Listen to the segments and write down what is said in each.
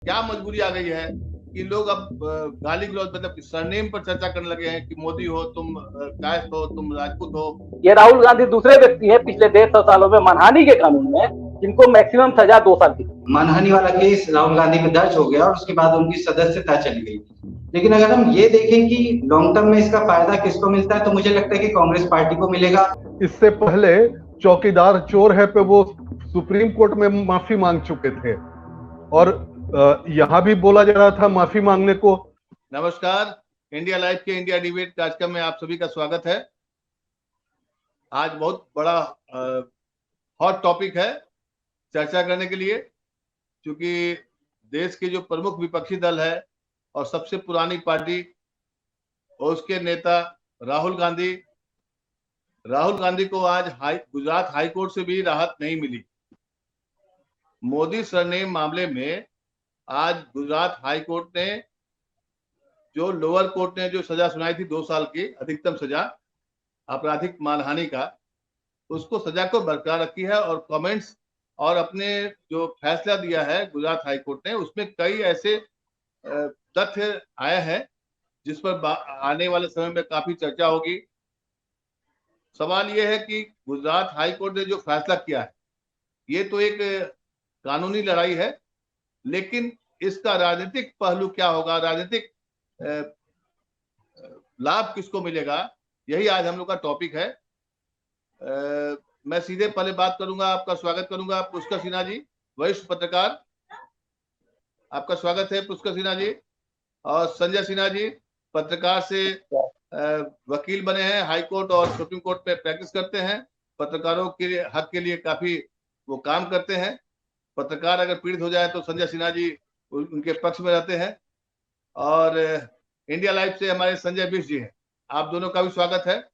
क्या मजबूरी आ गई है कि लोग अब गाली गलौज मतलब सरनेम पर चर्चा करने लगे हैं कि मोदी हो तुम, कैश हो तुम, राजपूत हो। ये राहुल गांधी दूसरे व्यक्ति हैं पिछले 150 सालों में मानहानि के कानून में जिनको मैक्सिमम सजा 2 साल की। मानहानि वाला केस राहुल गांधी पे दर्ज हो गया और उसके बाद उनकी सदस्यता चली गई। लेकिन अगर हम ये देखें कि लॉन्ग टर्म में इसका फायदा किसको मिलता है, तो मुझे लगता है कि कांग्रेस पार्टी को मिलेगा। इससे पहले चौकीदार चोर है पे वो सुप्रीम कोर्ट में माफी मांग चुके थे और यहां भी बोला जा रहा था माफी मांगने को। नमस्कार, इंडिया लाइव के इंडिया डिबेट कार्यक्रम में आप सभी का स्वागत है। आज बहुत बड़ा हॉट टॉपिक है चर्चा करने के लिए, क्योंकि देश के जो प्रमुख विपक्षी दल है और सबसे पुरानी पार्टी और उसके नेता राहुल गांधी को आज गुजरात हाई कोर्ट से भी राहत नहीं मिली। मोदी सरनेम मामले में आज गुजरात हाई कोर्ट ने, जो लोअर कोर्ट ने जो सजा सुनाई थी 2 साल की अधिकतम सजा आपराधिक मानहानि का, उसको सजा को बरकरार रखी है। और कमेंट्स और अपने जो फैसला दिया है गुजरात हाई कोर्ट ने, उसमें कई ऐसे तथ्य आए हैं जिस पर आने वाले समय में काफी चर्चा होगी। सवाल यह है कि गुजरात हाई कोर्ट ने जो फैसला किया है ये तो एक कानूनी लड़ाई है, लेकिन इसका राजनीतिक पहलू क्या होगा, राजनीतिक लाभ किसको मिलेगा, यही आज हम लोग का टॉपिक है। मैं सीधे पहले बात करूंगा, आपका स्वागत करूंगा पुष्कर सिन्हा जी, वरिष्ठ पत्रकार, आपका स्वागत है पुष्कर सिन्हा जी। और संजय सिन्हा जी, पत्रकार से वकील बने हैं, हाई कोर्ट और सुप्रीम कोर्ट में प्रैक्टिस करते हैं, पत्रकारों के लिए हक के लिए काफी वो काम करते हैं। पत्रकार अगर पीड़ित हो जाए तो संजय सिन्हा जी उनके पक्ष में रहते हैं। और इंडिया लाइव से हमारे संजय बिष्ट जी हैं, आप दोनों का भी स्वागत है।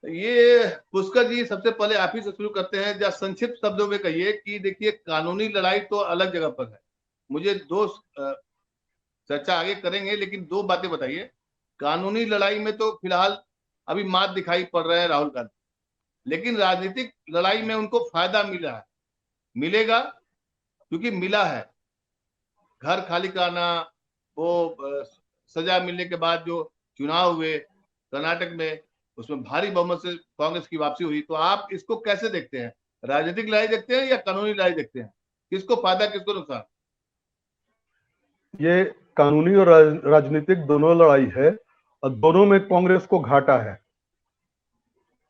ये पुष्कर जी, सबसे पहले आप ही से शुरू करते हैं, जरा संक्षिप्त शब्दों में कहिए कि देखिए कानूनी लड़ाई तो अलग जगह पर है, मुझे दो चर्चा आगे करेंगे, लेकिन 2 बातें बताइए। कानूनी लड़ाई में तो फिलहाल अभी मात दिखाई पड़ रहे हैं राहुल गांधी, लेकिन राजनीतिक लड़ाई में उनको फायदा मिला है, मिलेगा, क्योंकि मिला है। घर खाली कराना, वो सजा मिलने के बाद जो चुनाव हुए कर्नाटक में, उसमें भारी बहुमत से कांग्रेस की वापसी हुई। तो आप इसको कैसे देखते हैं, राजनीतिक लड़ाई देखते हैं या कानूनी लड़ाई देखते हैं, किसको फायदा किसको नुकसान? ये कानूनी और राजनीतिक दोनों लड़ाई है और दोनों में कांग्रेस को घाटा है।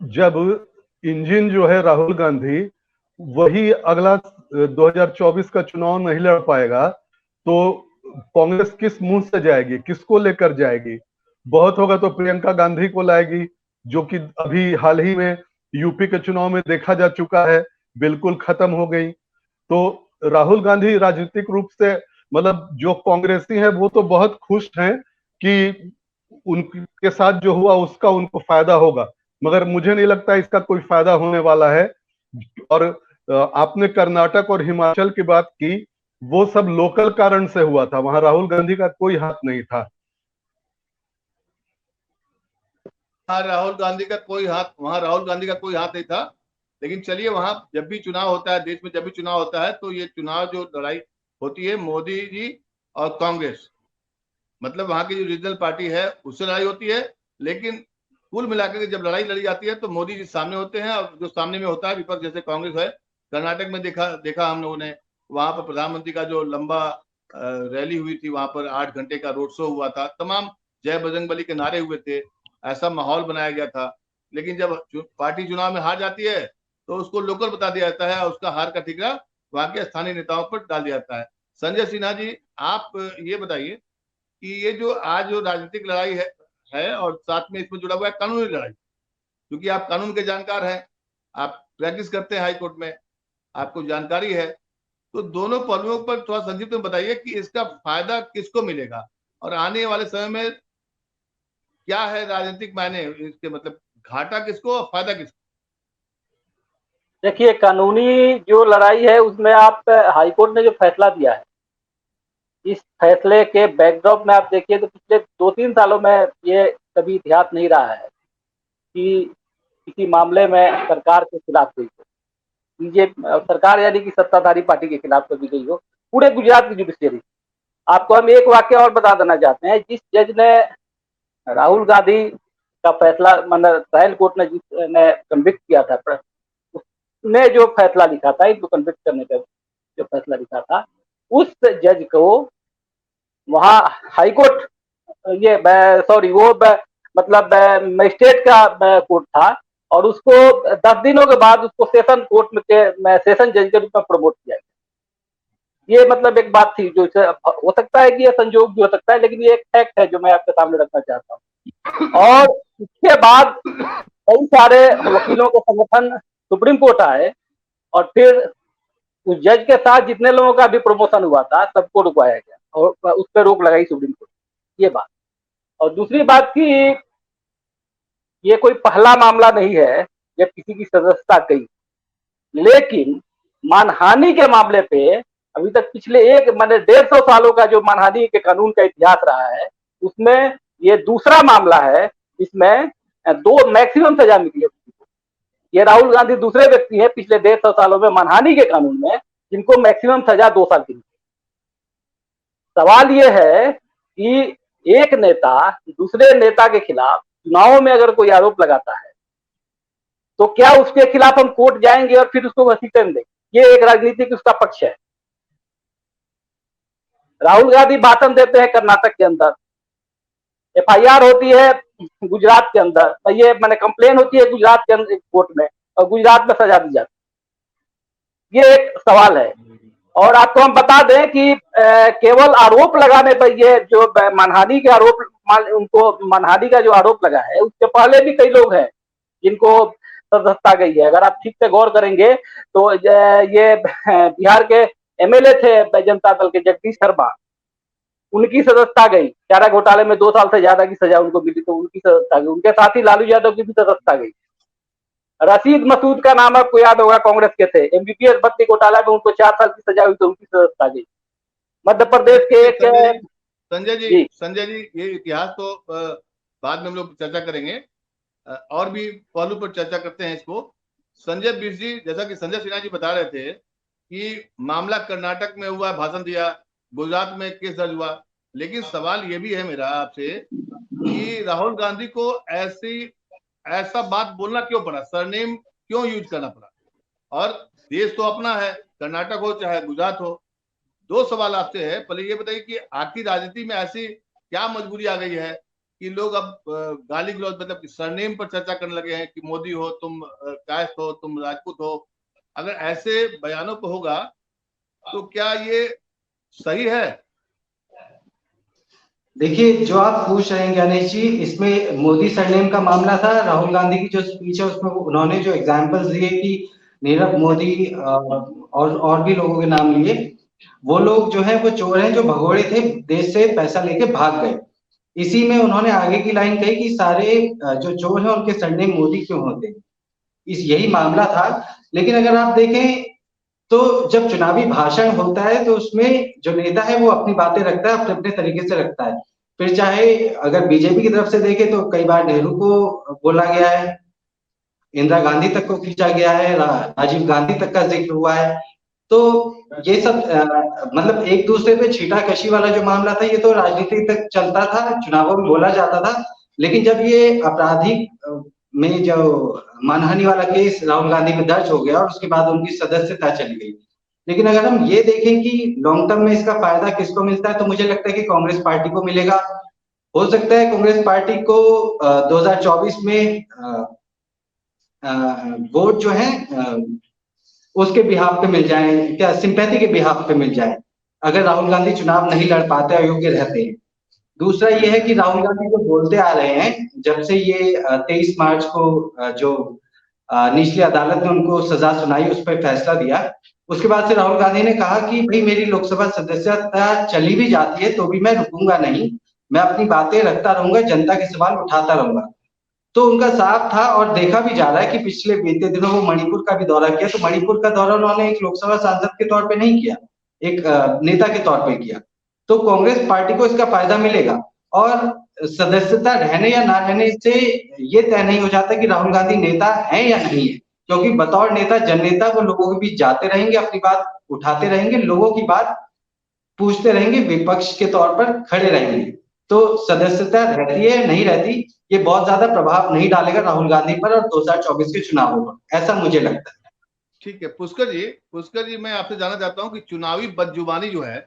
जब इंजन जो है राहुल गांधी वही अगला 2024 का चुनाव नहीं लड़ पाएगा तो कांग्रेस किस मुंह से जाएगी, किसको लेकर जाएगी? बहुत होगा तो प्रियंका गांधी को लाएगी, जो कि अभी हाल ही में यूपी के चुनाव में देखा जा चुका है, बिल्कुल खत्म हो गई। तो राहुल गांधी राजनीतिक रूप से, मतलब जो कांग्रेसी हैं वो तो बहुत खुश हैं कि उनके साथ जो हुआ उसका उनको फायदा होगा, मगर मुझे नहीं लगता इसका कोई फायदा होने वाला है। और आपने कर्नाटक और हिमाचल की बात की, वो सब लोकल कारण से हुआ था, वहां राहुल गांधी का कोई हाथ नहीं था। राहुल गांधी का कोई हाथ, वहां राहुल गांधी का कोई हाथ नहीं था। लेकिन चलिए, वहां जब भी चुनाव होता है, देश में जब भी चुनाव होता है, तो ये चुनाव जो लड़ाई होती है मोदी जी और कांग्रेस, मतलब वहां की जो रीजनल पार्टी है उससे लड़ाई होती है। लेकिन कुल मिलाकर के जब लड़ाई लड़ी जाती है तो मोदी जी सामने होते हैं, और जो सामने में होता है विपक्ष जैसे कांग्रेस है। कर्नाटक में देखा हम लोगों ने, वहां पर प्रधानमंत्री का जो लंबा रैली हुई थी, वहां पर 8 घंटे का रोड शो हुआ था, तमाम जय बजरंगबली के नारे हुए थे, ऐसा माहौल बनाया गया था। लेकिन जब पार्टी चुनाव में हार जाती है तो उसको लोकल बता दिया जाता है, और उसका हार का ठिकरा वहां के स्थानीय नेताओं पर डाल दिया जाता है। संजय सिन्हा जी, आप ये बताइए कि ये जो आज जो राजनीतिक लड़ाई है और साथ में इसमें जुड़ा हुआ है कानूनी लड़ाई, क्योंकि आप कानून के जानकार हैं, आप प्रैक्टिस करते हैं हाई कोर्ट में, आपको जानकारी है, तो दोनों पहलुओं पर थोड़ा संक्षिप्त में बताइए कि इसका फायदा किसको मिलेगा और आने वाले समय में क्या है राजनीतिक मायने इसके, मतलब घाटा किसको और फायदा किसको? देखिए, कानूनी जो लड़ाई है उसमें आप हाईकोर्ट ने जो फैसला दिया है, इस फैसले के बैकड्रॉप में आप देखिए तो पिछले 2-3 सालों में ये कभी इतिहास नहीं रहा है कि किसी मामले में सरकार के खिलाफ हुई। सरकार यानी कि सत्ताधारी पार्टी के खिलाफ कभी गई हो, पूरे गुजरात की जुडिशियरी। आपको हम एक वाक्य और बता देना चाहते हैं, जिस जज ने राहुल गांधी का फैसला, मतलब ट्रायल कोर्ट ने जिसने कन्विक्ट किया था, उसने जो फैसला लिखा था, इनको कन्विक्ट करने का जो फैसला लिखा था, उस जज को वहाँ हाईकोर्ट, ये सॉरी वो मतलब मजिस्ट्रेट का कोर्ट था, और उसको 10 दिनों के बाद उसको सेशन कोर्ट में सेशन जज के रूप में प्रमोट किया गया। ये मतलब एक बात थी, जो हो सकता है कि ये संजोग भी हो सकता है, लेकिन ये एक फैक्ट है जो मैं आपके सामने रखना चाहता हूँ। और इसके बाद कई सारे वकीलों के संगठन सुप्रीम कोर्ट आए, और फिर उस जज के साथ जितने लोगों का भी प्रमोशन हुआ था सबको रुकवाया गया, और उस पर रोक लगाई सुप्रीम कोर्ट। ये बात। और दूसरी बात की, ये कोई पहला मामला नहीं है जब किसी की सदस्यता गई, लेकिन मानहानि के मामले पे अभी तक पिछले 150 सालों का जो मानहानि के कानून का इतिहास रहा है, उसमें ये दूसरा मामला है जिसमें 2 मैक्सिमम सजा मिली है। ये राहुल गांधी दूसरे व्यक्ति हैं पिछले 150 सालों में मानहानि के कानून में जिनको मैक्सिमम सजा 2 साल की मिली। सवाल ये है कि एक नेता दूसरे नेता के खिलाफ चुनावों में अगर कोई आरोप लगाता है, तो क्या उसके खिलाफ हम कोर्ट जाएंगे और फिर उसको वसीयत देंगे? ये एक राजनीतिक उसका पक्ष है। राहुल गांधी भाषण देते हैं कर्नाटक के अंदर, एफआईआर होती है गुजरात के अंदर, ये मैंने कंप्लेन होती है गुजरात के अंदर कोर्ट में, और गुजरात में सजा दी जाती। ये एक सवाल है। और आपको हम बता दें कि केवल आरोप लगाने पर, ये जो मानहानि के आरोप, उनको मानहानि का जो आरोप लगा है, उससे पहले भी कई लोग हैं जिनको सदस्यता गई है। अगर आप ठीक से गौर करेंगे तो ये बिहार के एमएलए थे जनता दल के, जगदीश शर्मा, उनकी सदस्यता गई। चारा घोटाले में 2 साल से ज्यादा की सजा उनको मिली, तो उनकी सदस्यता गई। उनके साथ ही लालू यादव की भी सदस्यता गई। रशीद मसूद का नाम आपको याद होगा, कांग्रेस के थे, एमबीबीएस भर्ती घोटाला में उनको 4 साल की सजा हुई, तो उनकी सदस्यता गई। मध्य प्रदेश के एक संजय जी ये इतिहास तो बाद में हम लोग चर्चा करेंगे, और भी पहलू पर चर्चा करते हैं इसको। संजय बिष्ट जी, जैसा कि संजय सिन्हा जी बता रहे थे कि मामला कर्नाटक में हुआ, भाषण दिया, गुजरात में केस दर्ज हुआ, लेकिन सवाल ये भी है मेरा आपसे कि राहुल गांधी को ऐसा बात बोलना क्यों पड़ा, सरनेम क्यों यूज करना पड़ा? और देश तो अपना है, कर्नाटक हो चाहे गुजरात हो। 2 सवाल आपसे है। पहले ये बताइए कि आखिर राजनीति में ऐसी क्या मजबूरी आ गई है कि लोग अब गाली गलौज, मतलब सरनेम पर चर्चा करने लगे हैं कि मोदी हो तुम, कायस्थ हो तुम, राजपूत हो। अगर ऐसे बयानों पर होगा तो क्या ये सही है? देखिए, जो आप पूछ रहे हैं ज्ञानेश जी, इसमें मोदी सरनेम का मामला था। राहुल गांधी की जो स्पीच है उसमें उन्होंने जो एग्जांपल्स दिए कि नीरव मोदी और भी लोगों के नाम लिए, वो लोग जो है वो चोर हैं जो भगोड़े थे, देश से पैसा लेके भाग गए। इसी में उन्होंने आगे की लाइन कही कि सारे जो चोर हैं उनके सरनेम मोदी क्यों होते, यही मामला था। लेकिन अगर आप देखें तो जब चुनावी भाषण होता है तो उसमें जो नेता है वो अपनी बातें रखता है, अपने अपने तरीके से रखता है। फिर चाहे अगर बीजेपी की तरफ से देखें तो कई बार नेहरू को बोला गया है, इंदिरा गांधी तक को खींचा गया है, राजीव गांधी तक का जिक्र हुआ है। तो ये सब मतलब एक दूसरे पे छीटाकशी वाला जो मामला था, ये तो राजनीति तक चलता था, चुनावों में बोला जाता था। लेकिन जब ये आपराधिक में जो मानहानि वाला केस राहुल गांधी पे दर्ज हो गया और उसके बाद उनकी सदस्यता चली गई। लेकिन अगर हम ये देखें कि लॉन्ग टर्म में इसका फायदा किसको मिलता है, तो मुझे लगता है कि कांग्रेस पार्टी को मिलेगा। हो सकता है कांग्रेस पार्टी को 2024 में वोट जो है उसके बिहाफ पे मिल जाए, क्या सिंपैथी के बिहाफ पे मिल जाए, अगर राहुल गांधी चुनाव नहीं लड़ पाते, अयोग्य रहते हैं। दूसरा ये है कि राहुल गांधी जो बोलते आ रहे हैं, जब से ये 23 मार्च को जो निचली अदालत ने उनको सजा सुनाई, उस पर फैसला दिया, उसके बाद से राहुल गांधी ने कहा कि भाई मेरी लोकसभा सदस्यता चली भी जाती है तो भी मैं रुकूंगा नहीं, मैं अपनी बातें रखता रहूंगा, जनता के सवाल उठाता रहूंगा। तो उनका साफ था, और देखा भी जा रहा है कि पिछले बीते दिनों वो मणिपुर का भी दौरा किया। तो मणिपुर का दौरा उन्होंने एक लोकसभा सांसद के तौर पे नहीं किया, एक नेता के तौर पे किया। तो कांग्रेस पार्टी को इसका फायदा मिलेगा। और सदस्यता रहने या ना रहने से ये तय नहीं हो जाता कि राहुल गांधी नेता है या नहीं है। क्योंकि बतौर नेता, जननेता वो लोगों के बीच जाते रहेंगे, अपनी बात उठाते रहेंगे, लोगों की बात पूछते रहेंगे, विपक्ष के तौर पर खड़े रहेंगे। तो सदस्यता रहती है नहीं रहती, ये बहुत ज्यादा प्रभाव नहीं डालेगा राहुल गांधी पर और 2024 के चुनावों पर, ऐसा मुझे लगता है। ठीक है पुष्कर जी मैं आपसे जानना चाहता हूं कि चुनावी बदजुबानी जो है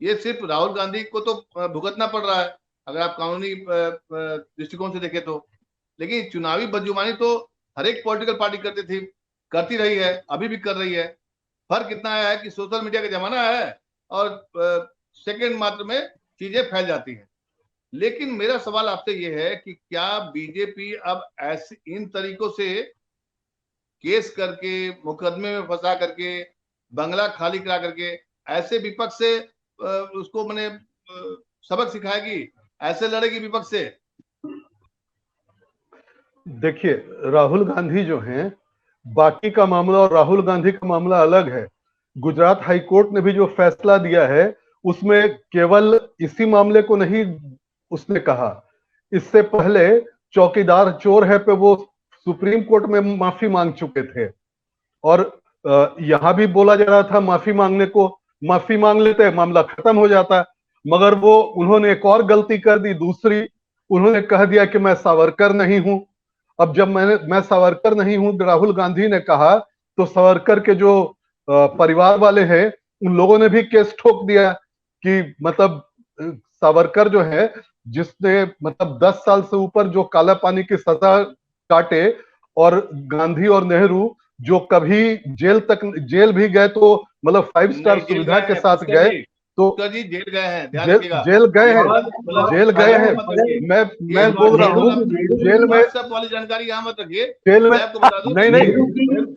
ये सिर्फ राहुल गांधी को तो भुगतना पड़ रहा है अगर आप कानूनी दृष्टिकोण से देखें तो, लेकिन चुनावी बदजुबानी तो हर एक पॉलिटिकल पार्टी करती रही है, अभी भी कर रही है। फर्क इतना है कि सोशल मीडिया का जमाना है और सेकंड मात्र में चीजें फैल जाती हैं। लेकिन मेरा सवाल आपसे ये है कि क्या बीजेपी अब ऐसे इन तरीकों से केस करके, मुकदमे में फंसा करके, बंगला खाली करा करके ऐसे विपक्ष से उसको मैंने सबक सिखाएगी, ऐसे लड़ेगी विपक्ष से? देखिए, राहुल गांधी जो हैं, बाकी का मामला और राहुल गांधी का मामला अलग है। गुजरात हाईकोर्ट ने भी जो फैसला दिया है उसमें केवल इसी मामले को नहीं उसने कहा, इससे पहले चौकीदार चोर है पे वो सुप्रीम कोर्ट में माफी मांग चुके थे और यहां भी बोला जा रहा था माफी मांगने को, माफी मांग लेते मामला खत्म हो जाता, मगर वो उन्होंने एक और गलती कर दी, दूसरी उन्होंने कह दिया कि मैं सावरकर नहीं हूं। अब जब मैं सावरकर नहीं हूं राहुल गांधी ने कहा तो सावरकर के जो परिवार वाले हैं उन लोगों ने भी केस ठोक दिया कि मतलब सावरकर जो है जिसने मतलब 10 साल से ऊपर जो काला पानी की सजा काटे और गांधी और नेहरू जो कभी जेल भी गए तो मतलब 5 स्टार सुविधा के साथ गए, तो जी जेल गए हैं, जेल गए हैं। मैं बोल रहा हूँ जेल में वाली जानकारी यहाँ मत रखिए, जेल में नहीं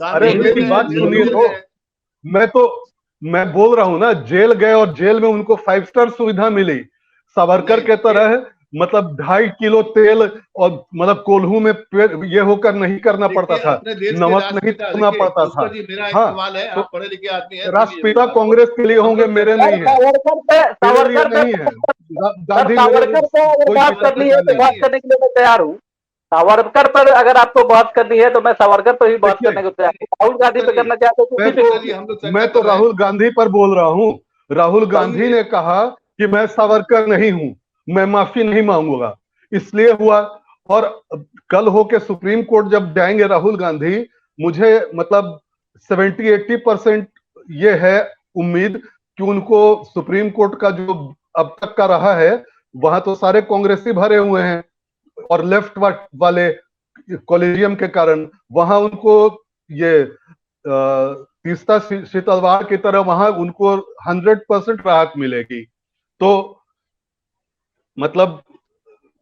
अरे मेरी बात सुनिए तो मैं बोल रहा हूँ ना, जेल गए और जेल में उनको 5 स्टार सुविधा मिली। सावरकर के तरह मतलब 2.5 किलो तेल और मतलब कोल्हू में ये होकर नहीं करना पड़ता था, नमक नहीं करना पड़ता था। हाँ, सवाल है, आप पढ़े लिखे आदमी हैं, राष्ट्रपिता कांग्रेस के लिए होंगे, मेरे नहीं है, मेरे लिए नहीं है। गांधी बात करनी है तो बात करने के लिए मैं तैयार हूँ। सावरकर पर अगर आपको बात करनी है तो मैं सावरकर पर ही बात करने को तैयार हूँ। राहुल गांधी पे करना चाहते मैं तो राहुल गांधी पर बोल रहा हूँ। राहुल गांधी ने कहा कि मैं सावरकर नहीं हूं, मैं माफी नहीं मांगूंगा, इसलिए हुआ। और कल होके सुप्रीम कोर्ट जब जाएंगे राहुल गांधी, मुझे मतलब 70-80% ये है उम्मीद कि उनको सुप्रीम कोर्ट का जो अब तक का रहा है वहां तो सारे कांग्रेसी भरे हुए हैं और लेफ्ट वाले कॉलेजियम के कारण वहां उनको ये तीस्ता शीतलवार की तरह वहां उनको 100% राहत मिलेगी। तो मतलब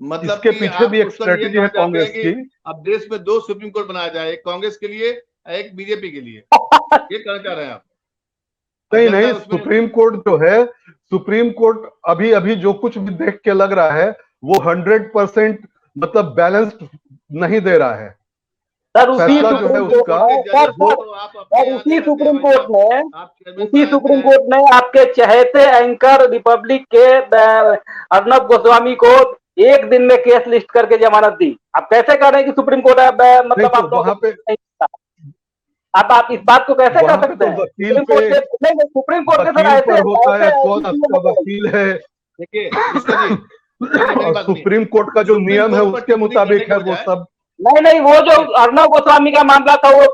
इसके पीछे भी एक स्ट्रेटेजी है कांग्रेस की। अब देश में 2 सुप्रीम कोर्ट बनाया जाए, एक कांग्रेस के लिए एक बीजेपी के लिए, ये कहना चाह रहे हैं आप? नहीं, सुप्रीम कोर्ट जो है, सुप्रीम कोर्ट अभी जो कुछ भी देख के लग रहा है वो 100% मतलब बैलेंस्ड नहीं दे रहा है। सर उसी सुप्रीम कोर्ट ने आपके चहेते एंकर रिपब्लिक के अर्नब गोस्वामी को एक दिन में केस लिस्ट करके जमानत दी। आप कैसे कह रहे हैं कि सुप्रीम कोर्ट मतलब आप वहां पे आप इस बात को कैसे कर सकते हैं? सुप्रीम कोर्ट के सर ऐसे होता है, कौन आपका वकील है? देखिए सुप्रीम कोर्ट का जो नियम है उसके मुताबिक है वो सब। नहीं, वो जो अर्नब गोस्वामी का मामला था वो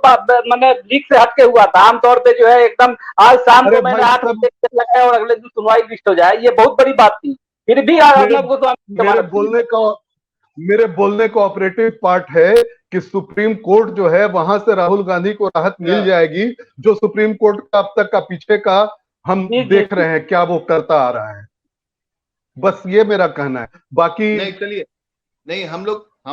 मैंने लीक से हटके हुआ था। आमतौर पे जो है एकदम आज शाम को मैंने 8 बजे लगाया और अगले दिन सुनवाई लिस्ट हो जाए, ये बहुत बड़ी बात थी। फिर भी अर्नब गोस्वामी मेरे बोलने का ऑपरेटिव पार्ट है कि सुप्रीम कोर्ट जो है वहां से राहुल गांधी को राहत मिल जाएगी, जो सुप्रीम कोर्ट का अब तक का पीछे का हम देख रहे हैं क्या वो करता आ रहा है। बस ये मेरा कहना है, बाकी नहीं चलिए, नहीं हम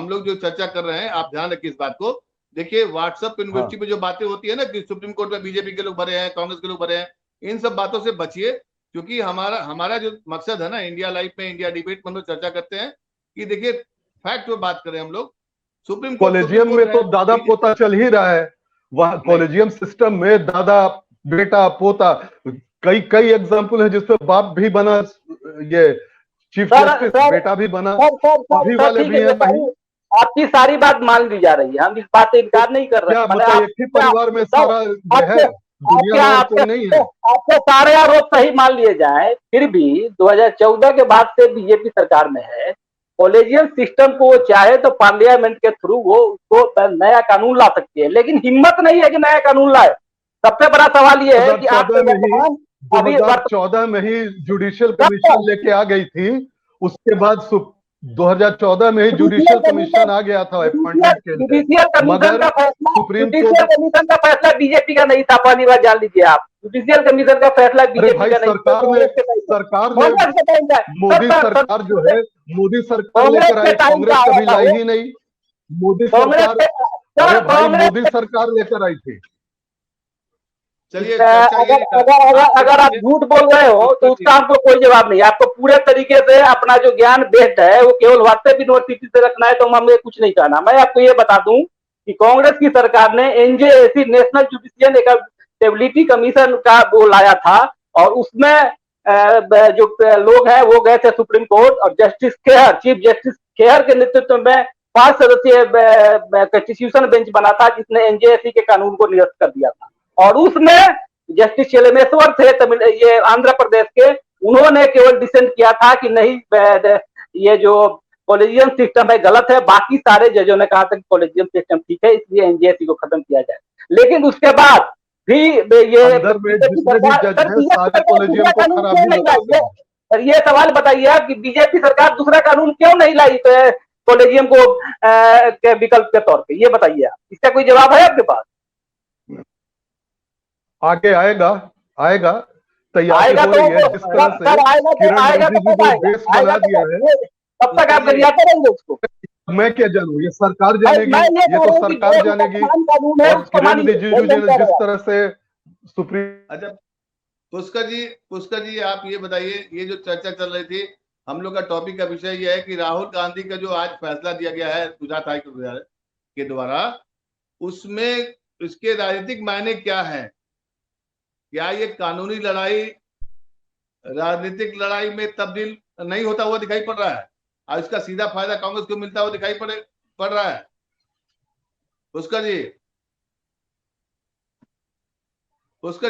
लोग जो चर्चा कर रहे हैं आप ध्यान रखिए इस बात को। देखिए व्हाट्सएप यूनिवर्सिटी पे जो बातें होती है ना कि सुप्रीम कोर्ट में बीजेपी के लोग भरे हैं, कांग्रेस के लोग भरे हैं, इन सब बातों से बचिए, क्योंकि हमारा जो मकसद है ना इंडिया लाइव में, इंडिया डिबेट में हम लोग चर्चा करते हैं कि देखिए फैक्ट पे बात करें हम लोग। सुप्रीम कॉलेजियम में तो दादा पोता चल ही रहा है, वहां कॉलेजियम सिस्टम में दादा बेटा पोता कई एग्जाम्पल है जिसपे बाप भी बना, ये चीफ जस्टिस बेटा भी बना, अभी वाले भी है। आपकी सारी बात मान ली जा रही है, हम इस बात से इनकार नहीं कर रहे क्या हैं। मतलब एक ही परिवार में सारा ये है, दुनिया में और कोई नहीं है? आपके सारे आरोप सही मान लिए जाए, फिर भी 2014 के बाद से बीजेपी सरकार में है। कॉलेजियम सिस्टम को वो चाहे तो पार्लियामेंट के थ्रू वो उसको नया कानून ला सकती है, लेकिन हिम्मत नहीं है कि नया कानून लाए। सबसे बड़ा सवाल ये है कि आप 2014 में ही जुडिशियल कमीशन लेके आ गई थी, उसके बाद 2014 में ही जुडिशियल कमीशन आ गया था अपॉइंटमेंट के लिए, मगर सुप्रीम कोर्ट कमीशन का फैसला बीजेपी का नहीं था। पहली बार जान लीजिए आप, जुडिशियल कमीशन का फैसला बीजेपी का नहीं, सरकार ने मोदी सरकार जो है, मोदी सरकार लेकर आई, कांग्रेस कभी लाई ही नहीं। मोदी सरकार, अरे भाई मोदी सरकार लेकर आई थी। चलिए अगर आप झूठ बोल रहे हो तो उसका हमको कोई जवाब नहीं। आपको पूरे तरीके से अपना जो ज्ञान बेस्ड है वो केवल व्हाट्सएप यूनिवर्सिटी से रखना है, तो हमें कुछ नहीं कहना। मैं आपको ये बता दूं कि कांग्रेस की सरकार ने NJAC, national judicial accountability commission का वो लाया था, और उसमें जो लोग हैं वो गए थे सुप्रीम कोर्ट, और justice Khehar, chief justice Khehar के नेतृत्व में 5 सदस्यीय कॉन्स्टिट्यूशन बेंच बना था, जिसने एनजेएसी के कानून को निरस्त कर दिया था। और उसमें जस्टिस चेलेमेश्वर थे ये आंध्र प्रदेश के, उन्होंने केवल डिसेंट किया था कि नहीं, ये जो कॉलेजियम सिस्टम है गलत है। बाकी सारे जजों ने कहा था कि कॉलेजियम सिस्टम ठीक है, इसलिए एनजेएसी को खत्म किया जाए। लेकिन उसके बाद भी ये सवाल बताइए आप कि बीजेपी सरकार दूसरा कानून क्यों नहीं लाई कॉलेजियम को के विकल्प के तौर पे? ये बताइए आप, इसका कोई जवाब है आपके पास? आगे आएगा तैयारी हो रही है। जिस तरह से किरण रिजिजू जो देश बना दिया है, तब तक आप गरियाते रहेंगे उसको। मैं क्या जानूं, ये सरकार जानेगी, ये तो सरकार जानेगी। और किरण रिजिजू ने जिस तरह से सुप्रीम। अच्छा पुष्कर जी आप ये बताइए, ये जो चर्चा चल रही थी, हम लोग का टॉपिक का विषय ये है कि राहुल गांधी का जो आज फैसला दिया गया है गुजरात हाई कोर्ट के द्वारा, उसमें इसके राजनीतिक मायने क्या है? क्या ये कानूनी लड़ाई राजनीतिक लड़ाई में तब्दील नहीं होता हुआ दिखाई पड़ रहा है, और इसका सीधा फायदा कांग्रेस को मिलता हुआ दिखाई पड़ रहा है? पुष्कर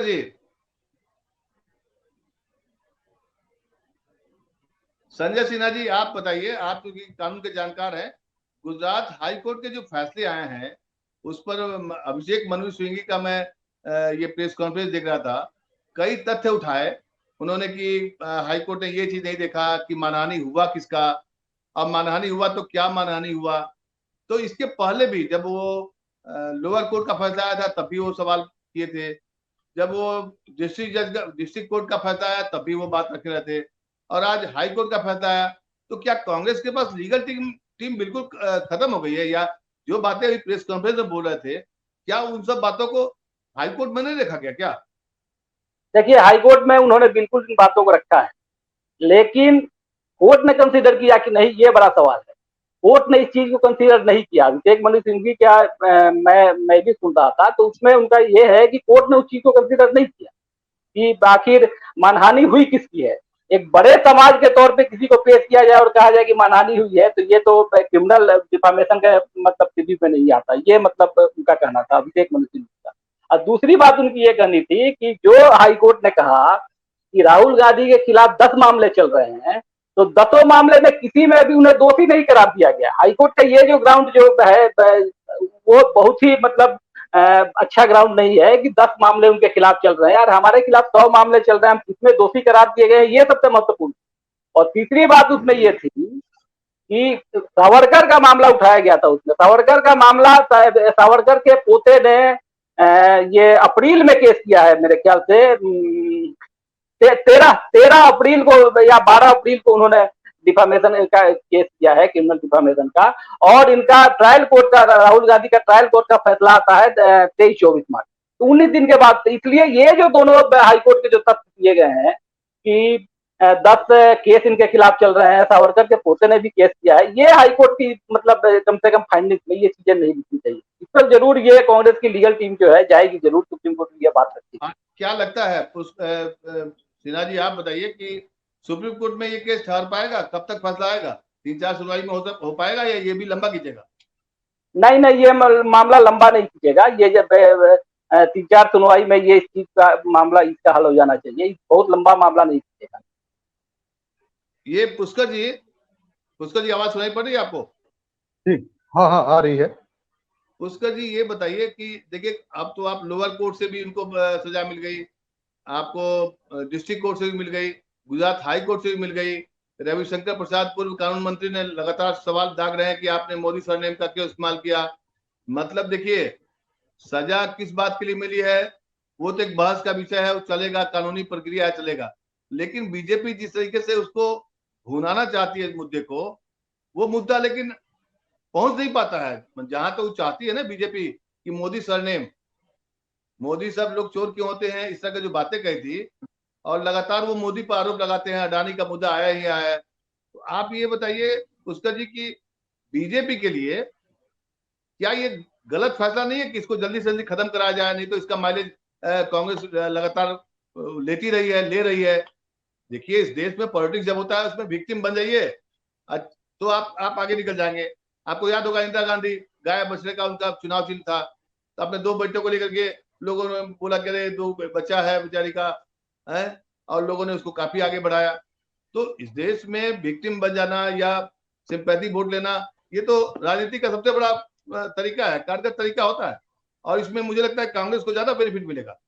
जी संजय सिन्हा जी आप बताइए, आप क्योंकि कानून के जानकार हैं। गुजरात हाई कोर्ट के जो फैसले आए हैं उस पर अभिषेक मनु सिंघवी का मैं ये प्रेस कॉन्फ्रेंस देख रहा था, कई तथ्य उठाए उन्होंने कि हाई कोर्ट ने ये चीज नहीं देखा कि मानहानि हुआ किसका, अब मानहानि हुआ तो क्या मानहानि हुआ। तो इसके पहले भी जब वो लोअर कोर्ट का फैसला आया था तब भी वो सवाल किए थे, जब वो डिस्ट्रिक्ट कोर्ट का फैसला आया तब भी वो बात रखे रहे थे, और आज हाई कोर्ट का फैसला आया। तो क्या कांग्रेस के पास लीगल टीम बिल्कुल खत्म हो गई है, या जो बातें अभी प्रेस कॉन्फ्रेंस में बोल रहे थे, क्या उन सब बातों को हाई कोर्ट में नहीं देखा गया क्या? देखिए, हाई कोर्ट में उन्होंने बिल्कुल इन बातों को रखा है, लेकिन कोर्ट ने कंसीडर किया कि नहीं, ये बड़ा सवाल है। कोर्ट ने इस चीज को कंसीडर नहीं किया। अभिषेक मनु सिंघवी क्या मैं भी सुन रहा था, तो उसमें उनका ये है कि कोर्ट ने उस चीज को कंसीडर नहीं किया कि आखिर मानहानि हुई किसकी है। एक बड़े समाज के तौर पे किसी को पेश किया जाए और कहा जाए कि मानहानि हुई है, तो ये तो क्रिमिनल डिफामेशन का मतलब स्थिति में नहीं आता। ये मतलब उनका कहना था अभिषेक मनु सिंघवी का। और दूसरी बात उनकी ये कहनी थी कि जो हाई कोर्ट ने कहा कि राहुल गांधी के खिलाफ 10 मामले चल रहे हैं, तो 10 मामले में किसी में भी उन्हें दोषी नहीं करार दिया गया। हाईकोर्ट का ये जो ग्राउंड जो है वो बहुत ही मतलब अच्छा ग्राउंड नहीं है कि 10 मामले उनके खिलाफ चल रहे हैं। यार, हमारे खिलाफ 100 मामले चल रहे हैं, हम किसमें दोषी करार दिए गए, ये सबसे महत्वपूर्ण। और तीसरी बात उसमें ये थी कि सावरकर का मामला उठाया गया था। उसमें सावरकर का मामला, सावरकर के पोते ने ये अप्रैल में केस किया है मेरे ख्याल से, 13 अप्रैल को या 12 अप्रैल को उन्होंने डिफामेशन का केस किया है, क्रिमिनल डिफामेशन का। और इनका ट्रायल कोर्ट का, राहुल गांधी का ट्रायल कोर्ट का फैसला आता है 23-24 मार्च, तो 19 दिन के बाद। इसलिए ये जो दोनों हाईकोर्ट के जो तथ्य दिए गए हैं कि 10 केस इनके खिलाफ चल रहे हैं, सावरकर के पोते ने भी केस किया है, ये हाईकोर्ट की मतलब कम से कम फाइंडिंग में ये चीजें नहीं लिखनी चाहिए। इस पर जरूर ये कांग्रेस की लीगल टीम जो है जाएगी जरूर सुप्रीम कोर्ट में, ये बात रखती है। क्या लगता है सिन्हा जी, आप बताइए कि सुप्रीम कोर्ट में ये केस ठहर पाएगा? कब तक फैसला आएगा? 3-4 सुनवाई में हो पाएगा या ये भी लंबा खींचेगा? नहीं नहीं, ये मामला लंबा नहीं खींचेगा। ये जब 3-4 सुनवाई में ये इस चीज का मामला इसका हल हो जाना चाहिए। बहुत लंबा मामला नहीं खींचेगा। ये पुष्कर जी आवाज सुनाई पड़ रही है आपको? ठीक, हाँ हाँ आ रही है। पुष्कर जी ये बताइए कि देखिए अब तो आप लोअर कोर्ट से भी उनको सजा मिल गई, आपको डिस्ट्रिक्ट कोर्ट से भी मिल गई, गुजरात हाई कोर्ट से भी मिल गई। रविशंकर प्रसाद पूर्व कानून मंत्री ने लगातार सवाल दाग रहे हैं कि आपने मोदी सरनेम का क्यों इस्तेमाल किया। मतलब देखिए सजा किस बात के लिए मिली है वो तो एक बहस का विषय है, वो चलेगा, कानूनी प्रक्रिया चलेगा। लेकिन बीजेपी जिस तरीके से उसको भुनाना चाहती है इस मुद्दे को, वो मुद्दा लेकिन पहुंच नहीं पाता है जहां तो वो चाहती है ना बीजेपी कि मोदी सरनेम, मोदी सब लोग चोर क्यों होते हैं, इस तरह की जो बातें कही थी, और लगातार वो मोदी पर आरोप लगाते हैं। अडानी का मुद्दा आया ही आया है। तो आप ये बताइए पुष्कर जी की बीजेपी के लिए क्या ये गलत फैसला नहीं है कि इसको जल्दी से जल्दी खत्म कराया जाए, नहीं तो इसका माइलेज कांग्रेस लगातार लेती रही है, ले रही है। देखिए इस देश में पॉलिटिक्स जब होता है उसमें विक्टिम बन जाइए तो आप आगे निकल जाएंगे। आपको याद होगा इंदिरा गांधी गाय बछड़े का उनका चुनाव चिन्ह था, तो अपने 2 बेटों को लेकर के लोगों ने बोला कि अरे 2 बच्चा है बेचारी का है, और लोगों ने उसको काफी आगे बढ़ाया। तो इस देश में विक्टिम बन जाना या सिंपैथी वोट लेना ये तो राजनीति का सबसे बड़ा तरीका है, कारगर तरीका होता है, और इसमें मुझे लगता है कांग्रेस को ज्यादा बेनिफिट मिलेगा।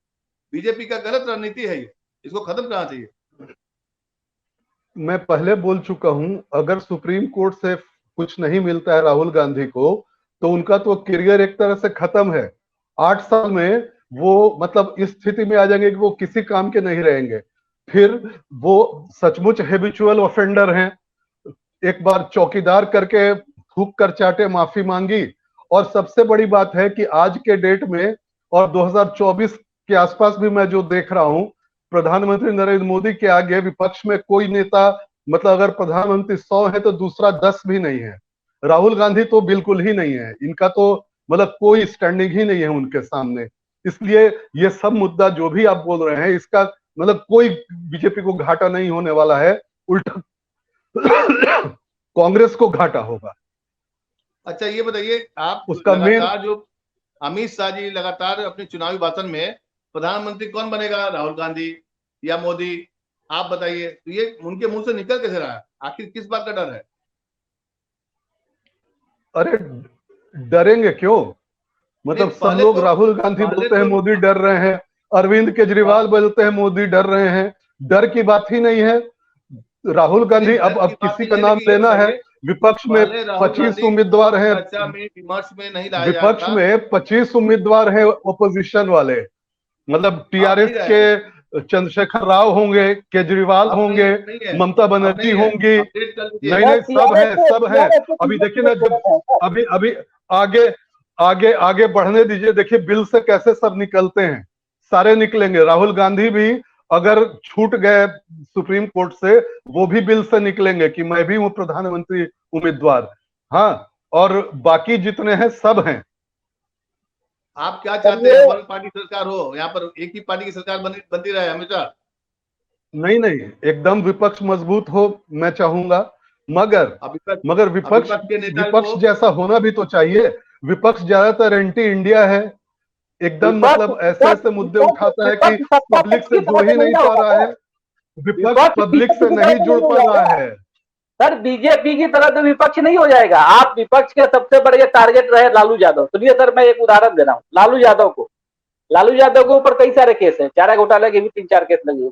बीजेपी का गलत रणनीति है ये, इसको खत्म करना चाहिए। मैं पहले बोल चुका हूं, अगर सुप्रीम कोर्ट से कुछ नहीं मिलता है राहुल गांधी को तो उनका तो करियर एक तरह से खत्म है। 8 साल में वो मतलब इस स्थिति में आ जाएंगे कि वो किसी काम के नहीं रहेंगे। फिर वो सचमुच हैबिचुअल ऑफेंडर हैं। एक बार चौकीदार करके थूक कर चाटे माफी मांगी, और सबसे बड़ी बात है कि आज के डेट में और 2024 के आसपास भी मैं जो देख रहा हूं, प्रधानमंत्री नरेंद्र मोदी के आगे विपक्ष में कोई नेता, मतलब अगर प्रधानमंत्री 100 है तो दूसरा 10 भी नहीं है। राहुल गांधी तो बिल्कुल ही नहीं है, इनका तो मतलब कोई स्टैंडिंग ही नहीं है उनके सामने। इसलिए ये सब मुद्दा जो भी आप बोल रहे हैं इसका मतलब कोई बीजेपी को घाटा नहीं होने वाला है, उल्टा कांग्रेस को घाटा होगा। अच्छा ये बताइए आप उसका लगातार जो अमित शाह जी लगातार अपने चुनावी भाषण में प्रधानमंत्री कौन बनेगा, राहुल गांधी या मोदी, आप बताइए, तो ये उनके मुंह से निकल कैसे रहा है? आखिर किस बात का डर है? अरे डरेंगे क्यों? मतलब सब लोग राहुल गांधी बोलते हैं मोदी डर रहे हैं, अरविंद केजरीवाल बोलते हैं मोदी डर रहे हैं। डर की बात ही नहीं है। राहुल गांधी अब किसी का नाम लेना है, विपक्ष में 25 उम्मीदवार हैं, विमर्श में नहीं लाया विपक्ष में 25 उम्मीदवार हैं ओपोजिशन वाले, मतलब टीआरएस के चंद्रशेखर राव होंगे, केजरीवाल होंगे, ममता बनर्जी होंगी, नहीं सब है। अभी देखिए ना, जब अभी आगे आगे आगे बढ़ने दीजिए, देखिए बिल से कैसे सब निकलते हैं, सारे निकलेंगे। राहुल गांधी भी अगर छूट गए सुप्रीम कोर्ट से, वो भी बिल से निकलेंगे कि मैं भी हूं प्रधानमंत्री उम्मीदवार। हाँ, और बाकी जितने हैं सब हैं। आप क्या चाहते हैं, वन पार्टी सरकार हो, यहाँ पर एक ही पार्टी की सरकार बनती रहे हमेशा? नहीं, एकदम विपक्ष मजबूत हो मैं चाहूंगा, मगर विपक्ष जैसा होना भी तो चाहिए। विपक्ष ज्यादातर एंटी इंडिया है, एकदम मतलब ऐसे मुद्दे उठाता है कि पब्लिक से जुड़ ही नहीं पा रहा है, विपक्ष पब्लिक से नहीं जुड़ पा रहा है। सर बीजेपी की तरह तो विपक्ष नहीं हो जाएगा। आप विपक्ष के सबसे बड़े टारगेट रहे लालू यादव। सुनिए सर, मैं एक उदाहरण दे रहा हूँ। लालू यादव के ऊपर कई सारे केस हैं, चारा घोटाले के भी 3-4 केस लगे हुए,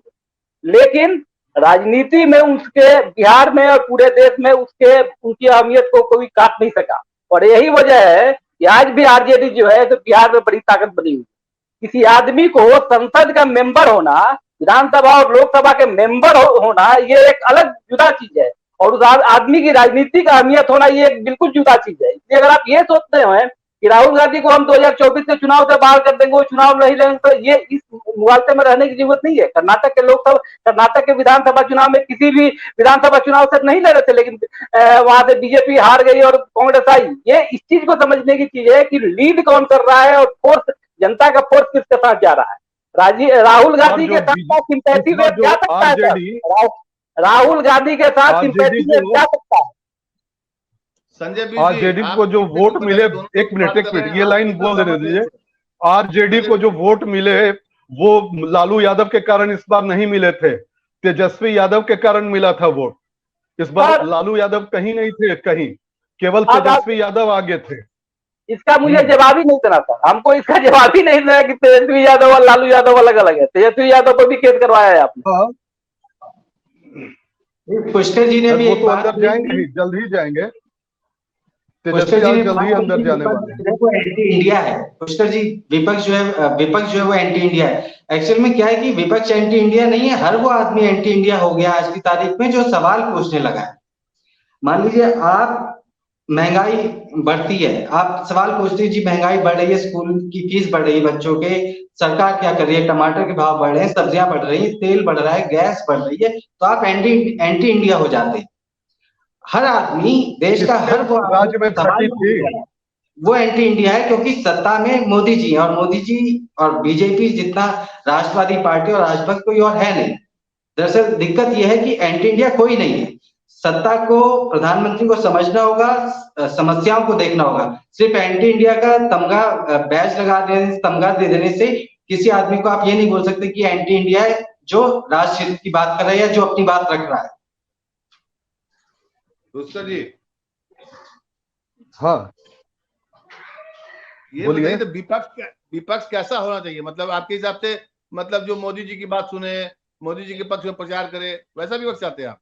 लेकिन राजनीति में उसके, बिहार में और पूरे देश में उनकी अहमियत को कोई काट नहीं सका। और यही वजह है कि आज भी आरजेडी जो है तो बिहार में बड़ी ताकत बनी हुई। किसी आदमी को संसद का मेंबर होना, विधानसभा और लोकसभा के मेंबर होना, ये एक अलग जुदा चीज है, और उस आदमी की राजनीतिक अहमियत होना ये एक बिल्कुल जुदा चीज है। इसलिए अगर आप ये सोचते हैं कि राहुल गांधी को हम 2024 के चुनाव से बाहर कर देंगे, वो चुनाव नहीं लेंगे, तो ये इस मुगालते में रहने की जरूरत नहीं है। कर्नाटक के विधानसभा चुनाव में किसी भी विधानसभा चुनाव से नहीं लड़ रहे थे, लेकिन वहां से बीजेपी हार गई और कांग्रेस आई। ये इस चीज को समझने की चीज है कि लीड कौन कर रहा है और फोर्स, जनता का फोर्स किसके साथ जा रहा है। राहुल गांधी के साथ सिंपैथी में जा सकता है, राहुल गांधी के साथ सिंपैथी में जा सकता है। संजय बीर जी, आरजेडी आप को जो कितने वोट चुप मिले, रहे? दोनों एक लोग मिनट बात एक कर रहे मिनट हैं, ये आप लाइन कितना बोल देने सहमत हैं दीजिए। इससे? आरजेडी को जो वोट मिले वो लालू यादव के कारण इस बार नहीं मिले थे, तेजस्वी यादव के कारण मिला था वोट। इस बार सर लालू यादव कहीं नहीं थे, कहीं केवल अब आप तेजस्वी यादव आगे थे। इसका मुझे जवाब ही नहीं देना था, हमको इसका जवाब ही नहीं देना कि तेजस्वी यादव और लालू यादव अलग अलग है। तेजस्वी यादव पर भी केस करवाया है आपने। हाँ, पुष्कर जी ने भी वो एक तो बात अंदर कही जाएंगे थी। ही, जल्द ही जाएंगे। पुष्कर तेजस्वी जी ने यादव जल्द बात ही कही अंदर थी, जाने विपक्ष वाले हैं। जो है वो एंटी इंडिया है। पुष्कर जी, विपक्ष जो है वो एंटी इंडिया है। एक्चुअल में क्या है कि विपक्ष एंटी इंडिया नहीं है, हर वो आदमी एंटी इंडिया हो गया आज की तारीख में जो सवाल पूछने लगा है। मान लीजिए आप, महंगाई बढ़ती है, आप सवाल पूछते हैं जी महंगाई बढ़ रही है, स्कूल की फीस बढ़ रही है बच्चों के, सरकार क्या कर रही है, टमाटर के भाव बढ़ रहे हैं, सब्जियां बढ़ रही हैं, तेल बढ़ रहा है, गैस बढ़ रही है, तो आप एंटी इंडिया हो जाते हैं। हर आदमी, देश का किसके हर वो आदमी राज्य में सवाल घटी पूछ थी? रहा है, वो एंटी इंडिया है, क्योंकि सत्ता में मोदी जी हैं, और मोदी जी और बीजेपी जितना राष्ट्रवादी पार्टी और राजपक्ष कोई और है नहीं। दरअसल दिक्कत यह है कि एंटी इंडिया कोई नहीं है। सत्ता को, प्रधानमंत्री को समझना होगा, समस्याओं को देखना होगा। सिर्फ एंटी इंडिया का तमगा, बैच लगा देने, तमगा दे देने से किसी आदमी को आप ये नहीं बोल सकते कि एंटी इंडिया है जो राष्ट्र हित की बात कर रहा है या जो अपनी बात रख रहा है। पुष्कर जी, हाँ ये बोलिए। बताइए, तो विपक्ष कैसा होना चाहिए? मतलब आपके हिसाब से, मतलब जो मोदी जी की बात सुने, मोदी जी के पक्ष में प्रचार करे, वैसा विपक्ष चाहते हैं आप?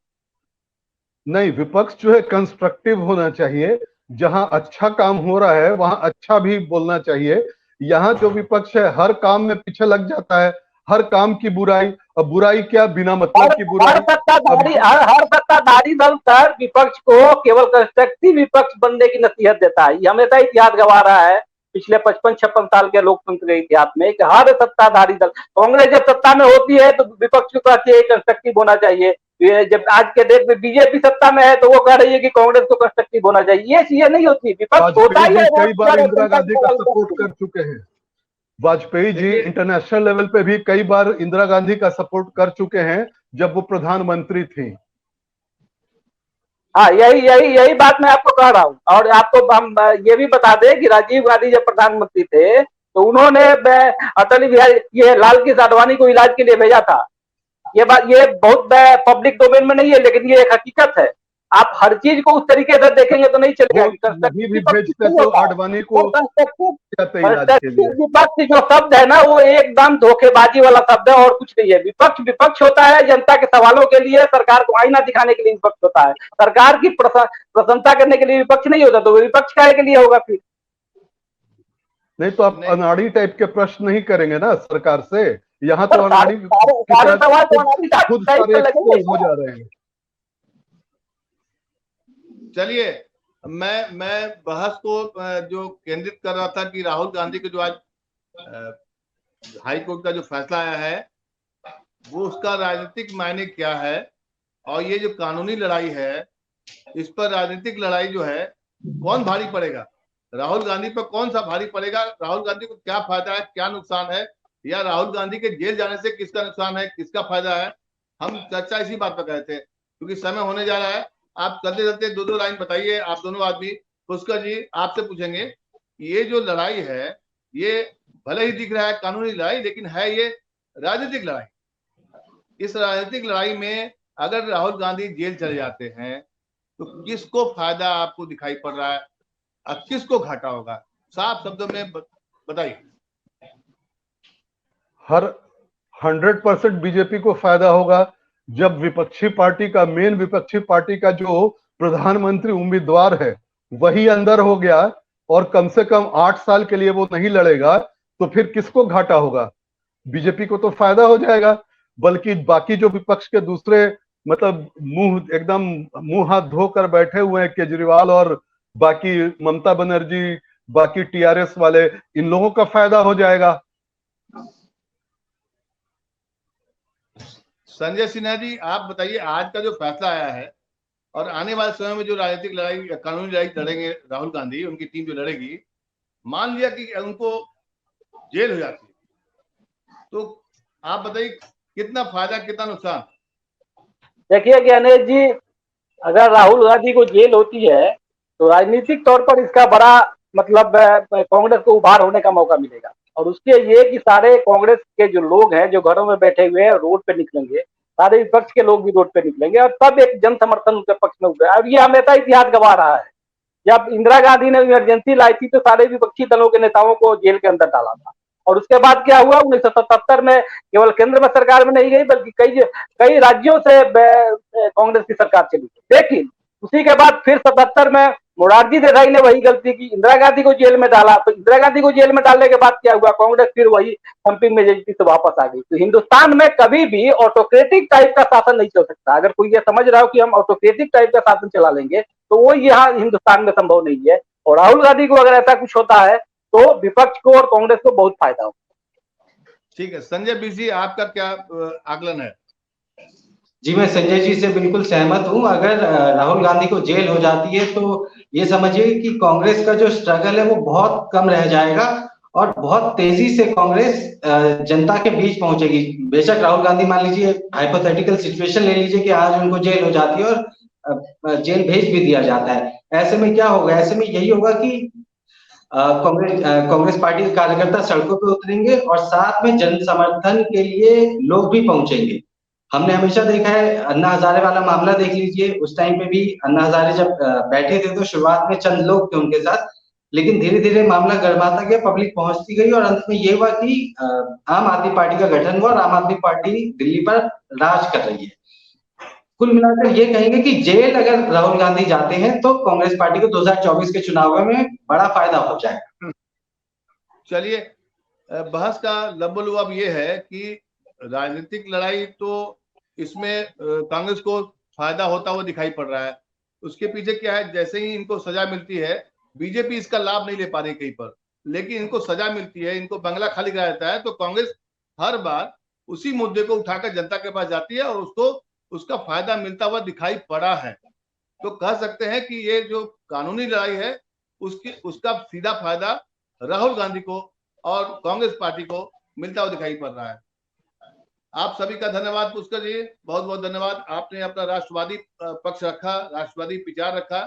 नहीं, विपक्ष जो है कंस्ट्रक्टिव होना चाहिए। जहां अच्छा काम हो रहा है वहां अच्छा भी बोलना चाहिए। यहाँ जो विपक्ष है हर काम में पीछे लग जाता है, हर काम की बुराई। अब बुराई क्या, बिना हर मतलब की हर बुराई। अब सत्ताधारी हर सत्ताधारी दल सर विपक्ष को केवल कंस्ट्रक्टिव विपक्ष बनने की नसीहत देता है। ये हमेशा इतिहास गवा रहा है पिछले 55-56 साल के लोकतंत्र के इतिहास में कि हर सत्ताधारी दल, कांग्रेस जब सत्ता में होती है तो विपक्ष को कहती है कंस्ट्रक्टिव होना चाहिए। ये जब आज के डेट में बीजेपी सत्ता में है तो वो कह रही है कि कांग्रेस को कंस्ट्रक्टिव होना चाहिए। ये चीजें नहीं होती, विपक्ष होता वाजपेयी ही जी है वो कई बार इंदिरा जनता की गांधी का सवाल सपोर्ट करती है। कर चुके हैं। वाजपेयी जी देखिए, इंटरनेशनल लेवल पे भी कई बार इंदिरा गांधी का सपोर्ट कर चुके हैं जब वो प्रधानमंत्री थी। हाँ, यही यही यही बात मैं आपको कह रहा हूँ। और आपको हम ये भी बता दें कि राजीव गांधी जब प्रधानमंत्री थे तो उन्होंने अटल बिहारी, ये लाल कृष्ण आडवाणी को इलाज के लिए भेजा था। ये बात, ये बहुत पब्लिक डोमेन में नहीं है, लेकिन ये एक हकीकत है। आप हर चीज को उस तरीके से देखेंगे तो नहीं चलेगा वो कि नहीं भी कंस्ट्रक्टिव विपक्ष भेजते नहीं तो होता है। आडवाणी और को जाते इलाज के कंस्ट्रक्टिव लिए। विपक्ष जो शब्द है ना वो एकदम धोखेबाजी वाला शब्द है और कुछ नहीं है। विपक्ष विपक्ष होता है जनता के सवालों के लिए, सरकार को आईना दिखाने के लिए विपक्ष होता है। सरकार की प्रशंसा करने के लिए विपक्ष नहीं होता, तो विपक्ष काहे के लिए होगा फिर? नहीं तो आप नहीं, अनाड़ी टाइप के प्रश्न नहीं करेंगे ना सरकार से। यहाँ तो पर अनाड़ी की सारे तरह सवाल तो खुद हमारी खुद टाइप सारे पर लगेंगे। एक्सपोज हो जा रहे हैं। चलिए, मैं बहस को जो केंद्रित कर रहा था कि राहुल गांधी के जो आज हाई कोर्ट का जो फैसला आया है वो उसका राजनीतिक मायने क्या है, और ये जो कानूनी लड़ाई है इस पर राजनीतिक लड़ाई जो है कौन भारी पड़ेगा, राहुल गांधी पर कौन सा भारी पड़ेगा, राहुल गांधी को क्या फायदा है, क्या नुकसान है, या राहुल गांधी के जेल जाने से किसका नुकसान है, किसका फायदा है। हम चर्चा इसी बात पर कर रहे थे क्योंकि समय होने जा रहा है। आप चलते चलते दो दो लाइन बताइए, आप दोनों आदमी। पुष्कर जी, आपसे पूछेंगे, ये जो लड़ाई है ये भले ही दिख रहा है कानूनी लड़ाई, लेकिन है ये राजनीतिक लड़ाई। इस राजनीतिक लड़ाई में अगर राहुल गांधी जेल चले जाते हैं तो किसको फायदा आपको दिखाई पड़ रहा है और किसको घाटा होगा? साफ शब्दों में बताइए। हर 100% बीजेपी को फायदा होगा जब विपक्षी पार्टी का, मेन विपक्षी पार्टी का जो प्रधानमंत्री उम्मीदवार है वही अंदर हो गया और कम से कम 8 साल के लिए वो नहीं लड़ेगा, तो फिर किसको घाटा होगा? बीजेपी को तो फायदा हो जाएगा, बल्कि बाकी जो विपक्ष के दूसरे, मतलब मुंह हाथ धोकर बैठे हुए हैं, केजरीवाल और बाकी ममता बनर्जी, बाकी टीआरएस वाले, इन लोगों का फायदा हो जाएगा। संजय सिन्हा जी, आप बताइए, आज का जो फैसला आया है और आने वाले समय में जो राजनीतिक लड़ाई, कानूनी लड़ाई लड़ेंगे राहुल गांधी, उनकी टीम जो लड़ेगी, मान लिया कि उनको जेल हो जाती है, तो आप बताइए कितना फायदा कितना नुकसान? देखिए ज्ञानेश जी, अगर राहुल गांधी को जेल होती है तो राजनीतिक तौर पर इसका बड़ा मतलब कांग्रेस को उभार होने का मौका मिलेगा। और उसके ये कि सारे कांग्रेस के जो लोग हैं जो घरों में बैठे हुए हैं रोड पे निकलेंगे, सारे विपक्ष के लोग भी रोड पे निकलेंगे और तब एक जन समर्थन उनके पक्ष में उठेगा। और ये हमेशा इतिहास गवाह रहा है। जब इंदिरा गांधी ने इमरजेंसी लाई थी तो सारे विपक्षी दलों के नेताओं को जेल के अंदर डाला था। और उसके बाद क्या हुआ, 1977 में केवल केंद्र में सरकार में नहीं गई बल्कि कई राज्यों से कांग्रेस की सरकार चली। लेकिन उसी के बाद फिर 77 में मोरारजी देसाई ने वही गलती की, इंदिरा गांधी को जेल में डाला। तो इंदिरा गांधी को जेल में डालने के बाद क्या हुआ, कांग्रेस फिर वही थम्पिंग मेजोरिटी से वापस आ गई। तो हिंदुस्तान में कभी भी ऑटोक्रेटिक टाइप का शासन नहीं चल सकता। अगर कोई ये समझ रहा हो कि हम ऑटोक्रेटिक टाइप का शासन चला लेंगे तो वो यहाँ हिंदुस्तान में संभव नहीं है। और राहुल गांधी को अगर ऐसा कुछ होता है तो विपक्ष को और कांग्रेस को बहुत फायदा होगा। ठीक है, संजय बीसी आपका क्या आकलन है? जी, मैं संजय जी से बिल्कुल सहमत हूं। अगर राहुल गांधी को जेल हो जाती है तो ये समझिए कि कांग्रेस का जो स्ट्रगल है वो बहुत कम रह जाएगा और बहुत तेजी से कांग्रेस जनता के बीच पहुंचेगी। बेशक राहुल गांधी, मान लीजिए हाइपोथेटिकल सिचुएशन ले लीजिए कि आज उनको जेल हो जाती है और जेल भेज भी दिया जाता है। ऐसे में क्या होगा, ऐसे में यही होगा कि कांग्रेस पार्टी के कार्यकर्ता सड़कों पे उतरेंगे और साथ में जन समर्थन के लिए लोग भी पहुंचेंगे। हमने हमेशा देखा है, अन्ना हजारे वाला मामला देख लीजिए, उस टाइम पे भी अन्ना हजारे जब बैठे थे तो शुरुआत में चंद लोग थे उनके साथ, लेकिन धीरे धीरे मामला गर्माता गया, पब्लिक पहुंचती गई और अंत में ये हुआ कि आम आदमी पार्टी का गठन हुआ और आम आदमी पार्टी दिल्ली पर राज कर रही है। कुल मिलाकर ये कहेंगे कि जेल अगर राहुल गांधी जाते हैं तो कांग्रेस पार्टी को 2024 के चुनाव में बड़ा फायदा हो जाएगा। चलिए, बहस का लबोलुआब ये है कि राजनीतिक लड़ाई तो इसमें कांग्रेस को फायदा होता हुआ दिखाई पड़ रहा है। उसके पीछे क्या है, जैसे ही इनको सजा मिलती है, बीजेपी इसका लाभ नहीं ले पा रही कहीं पर, लेकिन इनको सजा मिलती है, इनको बंगला खाली करा जाता है, तो कांग्रेस हर बार उसी मुद्दे को उठाकर जनता के पास जाती है और उसको उसका फायदा मिलता हुआ दिखाई पड़ा है। तो कह सकते हैं कि ये जो कानूनी लड़ाई है उसका सीधा फायदा राहुल गांधी को और कांग्रेस पार्टी को मिलता हुआ दिखाई पड़ रहा है। आप सभी का धन्यवाद पुष्कर जी, बहुत बहुत धन्यवाद। आपने अपना राष्ट्रवादी पक्ष रखा, राष्ट्रवादी विचार रखा,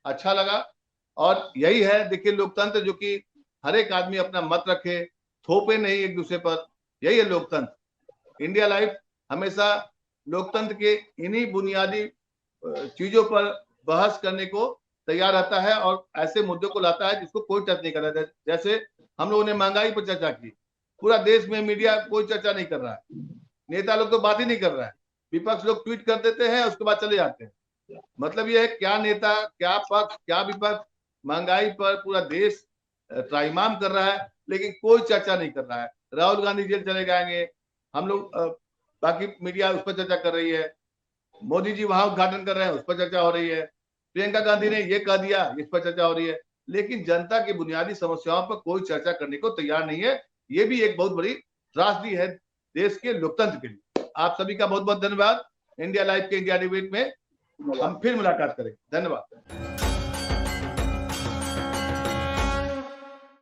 अच्छा लगा। और यही है, देखिए, लोकतंत्र, जो कि हर एक आदमी अपना मत रखे, थोपे नहीं एक दूसरे पर, यही है लोकतंत्र। इंडिया लाइव हमेशा लोकतंत्र के इन्हीं बुनियादी चीजों पर बहस करने को तैयार रहता है और ऐसे मुद्दों को लाता है जिसको कोई टच नहीं कर रहा है। जैसे हम लोगों ने महंगाई पर चर्चा की, पूरा देश में मीडिया कोई चर्चा नहीं कर रहा है, नेता लोग तो बात ही नहीं कर रहा है, विपक्ष लोग ट्वीट कर देते हैं, उसके बाद चले जाते हैं। मतलब ये है, क्या नेता, क्या पक्ष, क्या विपक्ष, महंगाई पर पूरा देश त्राहिमाम कर रहा है, लेकिन कोई चर्चा नहीं कर रहा है। राहुल गांधी जेल चले जाएंगे, हम लोग बाकी मीडिया उस पर चर्चा कर रही है, मोदी जी वहां उद्घाटन कर रहे हैं, उस पर चर्चा हो रही है, प्रियंका गांधी ने ये कह दिया, इस पर चर्चा हो रही है, लेकिन जनता की बुनियादी समस्याओं पर कोई चर्चा करने को तैयार नहीं है। ये भी एक बहुत बड़ी त्रासदी है देश के लोकतंत्र के लिए। आप सभी का बहुत बहुत धन्यवाद। इंडिया लाइव के इंडिया डिबेट में हम फिर मुलाकात करेंगे। धन्यवाद।